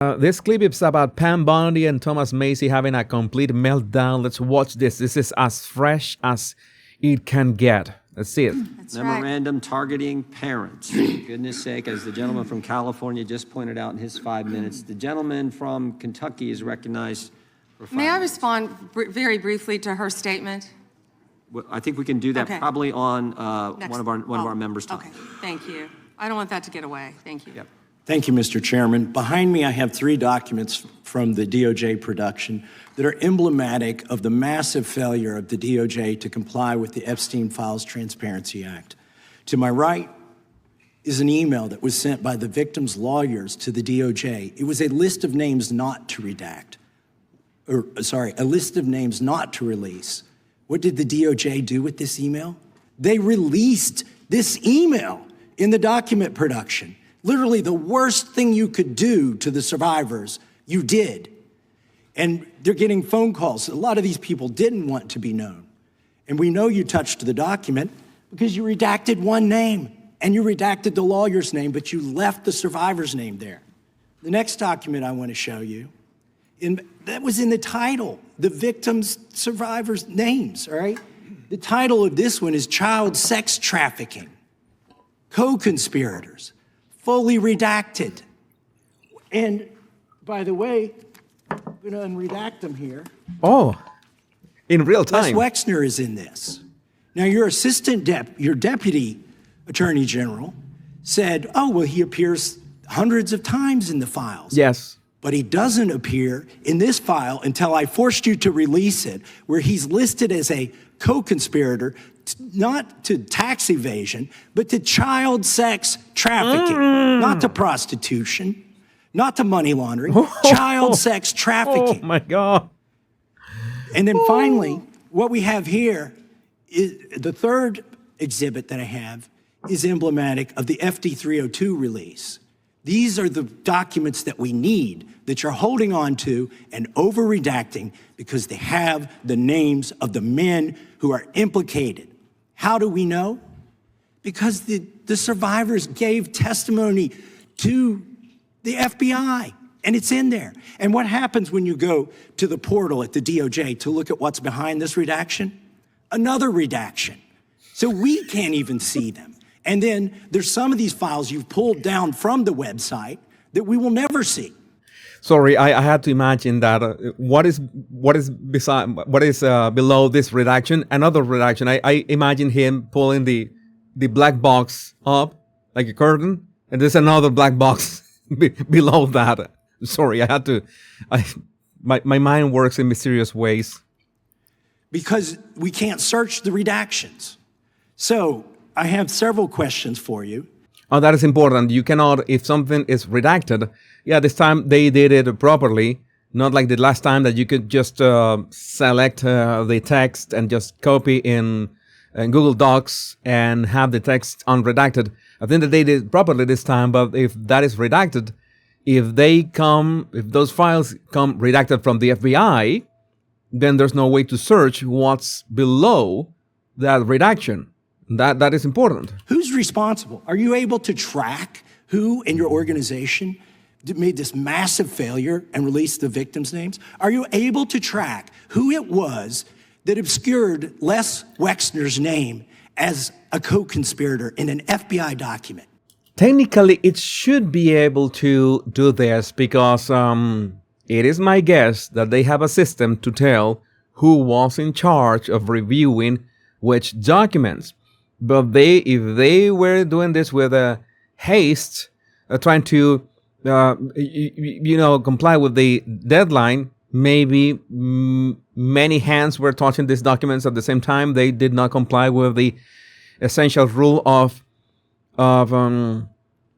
This clip is about Pam Bondi and Thomas Massie having a complete meltdown. Let's watch this. This is as fresh as it can get. Let's see it. That's Memorandum right. targeting parents. For goodness sake, as the gentleman from California just pointed out in his 5 minutes, the gentleman from Kentucky is recognized for 5 May I minutes. respond very briefly to her statement? Well, I think we can do that Okay. probably on Next- one of our members' time. Okay, thank you. I don't want that to get away. Thank you. Yep. Thank you, Mr. Chairman. Behind me, I have 3 documents from the DOJ production that are emblematic of the massive failure of the DOJ to comply with the Epstein Files Transparency Act. To my right is an email that was sent by the victim's lawyers to the DOJ. It was a list of names not to redact, a list of names not to release. What did the DOJ do with this email? They released this email in the document production. Literally the worst thing you could do to the survivors, you did. And they're getting phone calls. A lot of these people didn't want to be known. And we know you touched the document because you redacted one name and you redacted the lawyer's name, but you left the survivor's name there. The next document I want to show you, that was in the title, the victim's survivors' names, all right? The title of this one is Child Sex Trafficking, Co-Conspirators. Fully redacted. And by the way, I'm going to unredact them here. Oh, in real Les time. Wexner is in this. Now, your deputy attorney general said, oh, well, he appears hundreds of times in the files. Yes. But he doesn't appear in this file until I forced you to release it, where he's listed as a co-conspirator, not to tax evasion, but to child sex trafficking, not to prostitution, not to money laundering, child sex Oh trafficking. my God. And then finally, what we have here is the third exhibit that I have is emblematic of the FD 302 release. These are the documents that we need that you're holding on to and over-redacting because they have the names of the men who are implicated. How do we know? Because the survivors gave testimony to the FBI, and it's in there. And what happens when you go to the portal at the DOJ to look at what's behind this redaction? Another redaction. So we can't even see them. And then there's some of these files you've pulled down from the website that we will never see. Sorry, I had to imagine that what is below this redaction, another redaction. I imagine him pulling the black box up like a curtain, and there's another black box below that. Sorry, I had to. My mind works in mysterious ways. Because we can't search the redactions. So I have several questions for you. Oh, that is important. You cannot, if something is redacted, yeah, this time they did it properly, not like the last time that you could just select the text and just copy in Google Docs and have the text unredacted. I think that they did it properly this time, but if that is redacted, if those files come redacted from the FBI, then there's no way to search what's below that redaction. That is important. Who's responsible? Are you able to track who in your organization made this massive failure and released the victims' names? Are you able to track who it was that obscured Les Wexner's name as a co-conspirator in an FBI document? Technically, it should be able to do this because it is my guess that they have a system to tell who was in charge of reviewing which documents. But if they were doing this with haste, trying to, comply with the deadline, maybe many hands were touching these documents at the same time. They did not comply with the essential rule of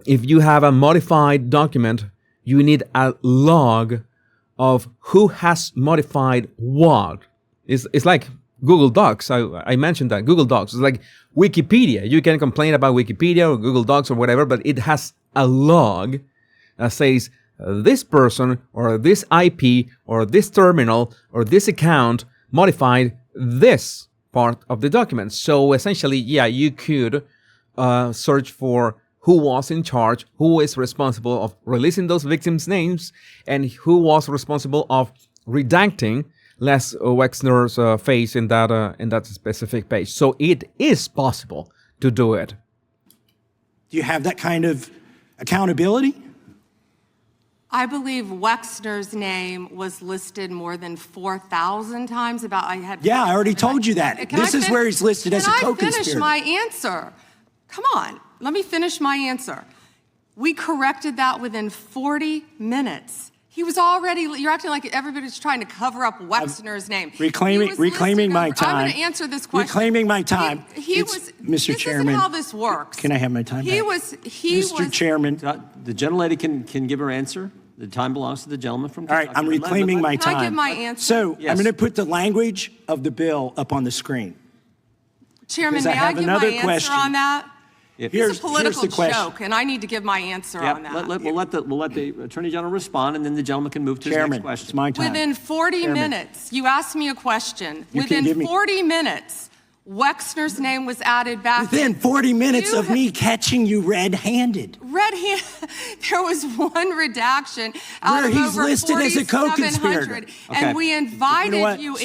if you have a modified document, you need a log of who has modified what. It's like Google Docs. I mentioned that. Google Docs is like Wikipedia. You can complain about Wikipedia or Google Docs or whatever, but it has a log that says this person or this IP or this terminal or this account modified this part of the document. So essentially, yeah, you could search for who was in charge, who is responsible of releasing those victims' names, and who was responsible of redacting Les Wexner's face in that specific page. So it is possible to do it. Do you have that kind of accountability? I believe Wexner's name was listed more than 4,000 times. Yeah, I already told you that. This is where he's listed as a co-conspirator. Can I finish my answer? Come on, let me finish my answer. We corrected that within 40 minutes. He was already, you're acting like everybody's trying to cover up Wexner's name. Reclaiming my time. I'm going to answer this question. Reclaiming my time. Mr. Chairman. This isn't how this works. Can I have my time back? Mr. Chairman. The gentlelady can give her answer. The time belongs to the gentleman from Kentucky. All right, I'm reclaiming my time. Can I give my answer? So Yes. I'm going to put the language of the bill up on the screen. Chairman, Because I may I have give another my question. answer on that? If- This Here's is a political the question. joke, and I need to give my answer Yep, on that. we'll let the Attorney General respond, and then the gentleman can move to his Chairman, next question. it's my time. Within 40 Chairman. minutes, you asked me a question. You can give Within me- 40 minutes, Wexner's name was added back. Within 40 minutes You of me catching you red-handed. There was one redaction out Where of he's over listed as a 4,700, co-conspirator. Okay. and we invited You know what? you Show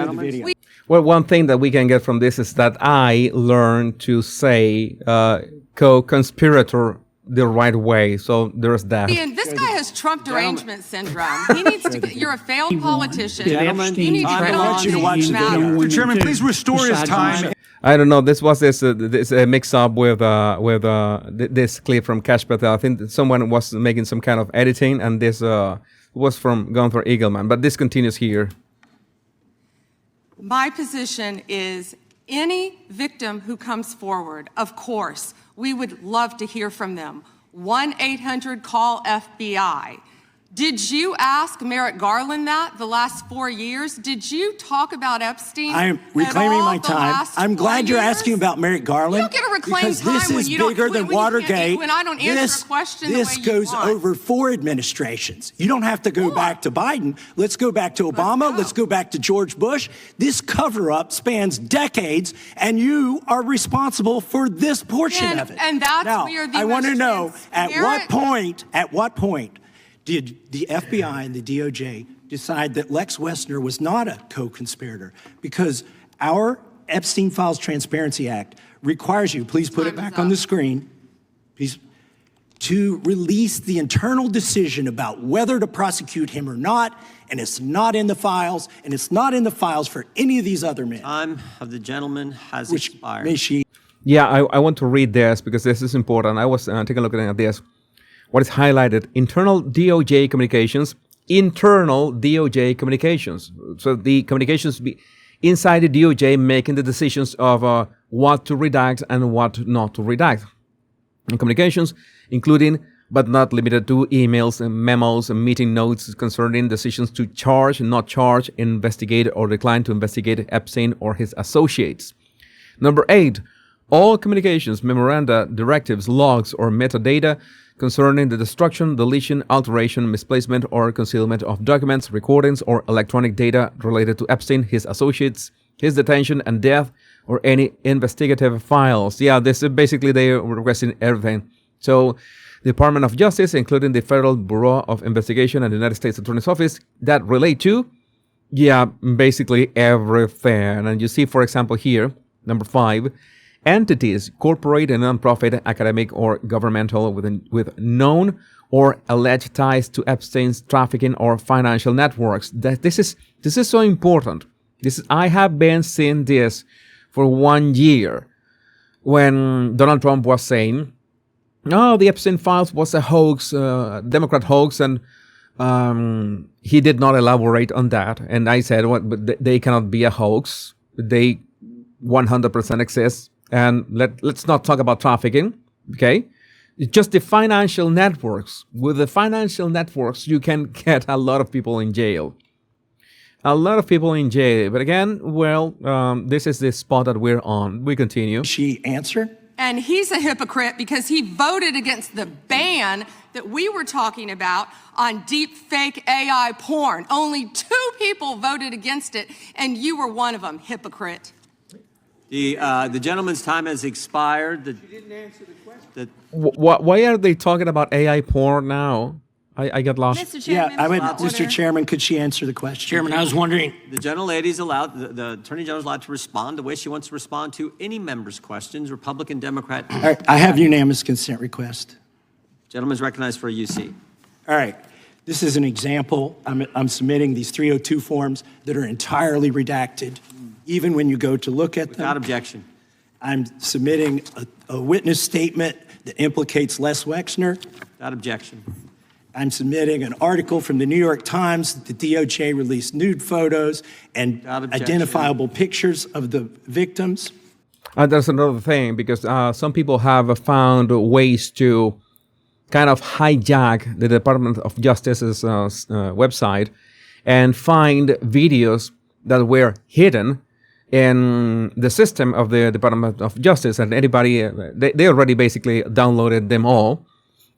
the in. video. Well, one thing that we can get from this is that I learned to say co-conspirator the right way. So there's that. Ian, this guy has Trump derangement syndrome. He needs to get, you're a failed politician. Gentlemen, You need to time get belongs on I want you to these watch the video. matters. Mr. Chairman, please restore his time. I don't know. This was this mix-up with this clip from Cash Patel. I think that someone was making some kind of editing, and this was from Gunther Eagleman. But this continues here. My position is any victim who comes forward, of course, we would love to hear from them. 1-800-CALL-FBI. Did you ask Merrick Garland that the last 4 years? Did you talk about Epstein? I am at reclaiming all my the time. last I'm 4 glad you're years? asking about Merrick Garland. You don't get to reclaim because this time is when you don't- bigger than when you can't- Watergate. when I don't answer a question the This way you goes want. over 4 administrations. You don't have to go back to Biden. Let's go back to Obama. Let's go back to George Bush. This cover-up spans decades, and you are responsible for this portion of it. And that's now, where the I want to most know at what transparent- point did the FBI and the DOJ decide that Lex Wessner was not a co-conspirator? Because our Epstein Files Transparency Act requires you, please put it Time is back on the up. screen, please, to release the internal decision about whether to prosecute him or not, and it's not in the files, and it's not in the files for any of these other men. Time of the gentleman has Which expired. may she Yeah, I want to read this because this is important. I was taking a look at this. What is highlighted? Internal DOJ communications. Internal DOJ communications. So the communications inside the DOJ making the decisions of what to redact and what not to redact. And communications including but not limited to emails and memos and meeting notes concerning decisions to charge, not charge, investigate, or decline to investigate Epstein or his associates. Number 8. All communications, memoranda, directives, logs, or metadata concerning the destruction, deletion, alteration, misplacement, or concealment of documents, recordings, or electronic data related to Epstein, his associates, his detention and death, or any investigative files. Yeah, this is basically they are requesting everything. So the Department of Justice, including the Federal Bureau of Investigation and the United States Attorney's Office, that relate to, yeah, basically everything. And you see, for example, here, number 5, entities, corporate and nonprofit, academic or governmental with known or alleged ties to Epstein's trafficking or financial networks. This is so important. I have been seeing this for 1 year when Donald Trump was saying, "No, the Epstein files was a hoax, Democrat hoax," and he did not elaborate on that. And I said, "What? But they cannot be a hoax. They 100% exist." And let's not talk about trafficking, okay? It's just the financial networks. With the financial networks, you can get a lot of people in jail. A lot of people in jail. But again, well, this is the spot that we're on. We continue. she answer? And he's a hypocrite because he voted against the ban that we were talking about on deep fake AI porn. Only 2 people voted against it, and you were one of them, hypocrite. The gentleman's time has expired. You didn't answer the question. Why are they talking about AI porn now? I got lost. Mr. Chairman, Mr. Chairman, could she answer the question? Chairman, I was wondering, The gentlelady's allowed, the Attorney General's allowed to respond the way she wants to respond to any member's questions, Republican, Democrat. All right, I have unanimous consent request. Gentleman's recognized for a UC. All right, this is an example. I'm submitting these 302 forms that are entirely redacted, even when you go to look at them. Without objection. I'm submitting a witness statement that implicates Les Wexner. Without objection. I'm submitting an article from the New York Times that the DOJ released nude photos and identifiable pictures of the victims. That's another thing, because some people have found ways to kind of hijack the Department of Justice's website and find videos that were hidden in the system of the Department of Justice, and anybody, they already basically downloaded them all,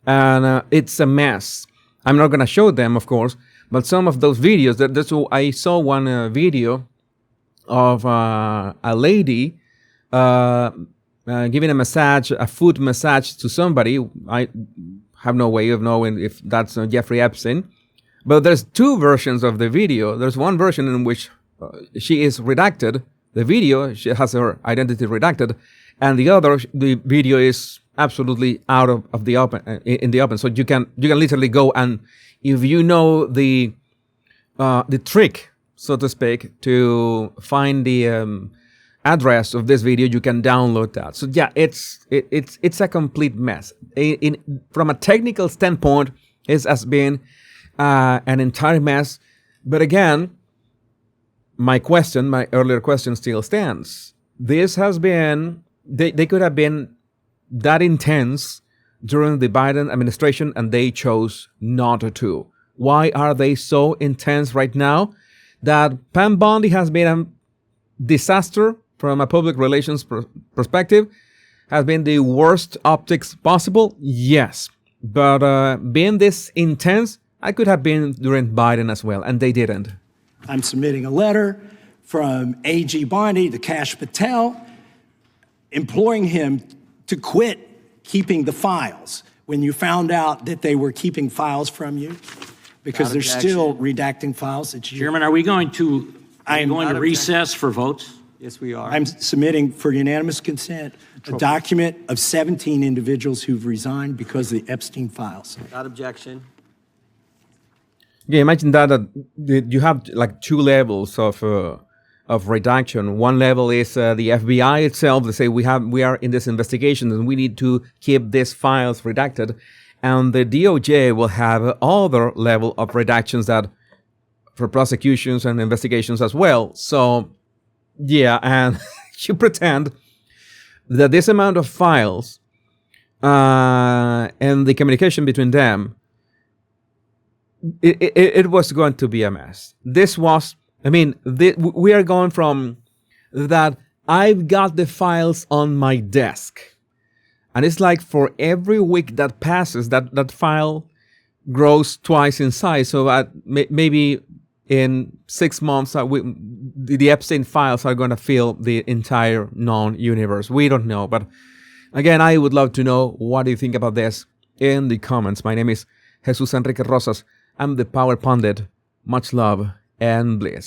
and it's a mess. I'm not going to show them, of course, but some of those videos, I saw one video of a lady giving a massage, a foot massage to somebody. I have no way of knowing if that's Jeffrey Epstein, but there's two versions of the video. There's one version in which she is redacted. The video, she has her identity redacted, and the video is absolutely out of the open, in the open. So you can literally go, and if you know the trick, so to speak, to find the address of this video, you can download that. So yeah, it's a complete mess. From a technical standpoint, it has been an entire mess. But again, my earlier question still stands. This has been, they could have been that intense during the Biden administration, and they chose not to. Why are they so intense right now? That Pam Bondi has been a disaster from a public relations perspective, has been the worst optics possible, yes. But being this intense, I could have been during Biden as well, and they didn't. I'm submitting a letter from AG Bondi to Kash Patel, imploring him to quit keeping the files when you found out that they were keeping files from you, because they're still redacting files that you... Chairman, are we going to recess for votes? Yes, we are. I'm submitting for unanimous consent a document of 17 individuals who've resigned because of the Epstein files. Without objection. Yeah, imagine that you have like two levels of redaction. One level is the FBI itself. They say we are in this investigation and we need to keep these files redacted, and the DOJ will have other level of redactions that for prosecutions and investigations as well. So yeah, and you pretend that this amount of files and the communication between them, it was going to be a mess. This was, we are going from that I've got the files on my desk, and it's like for every week that passes, that file grows twice in size. So maybe in 6 months, the Epstein files are going to fill the entire known universe. We don't know. But again, I would love to know what do you think about this in the comments. My name is Jesus Enrique Rosas. I'm the Power Pundit. Much love and bliss.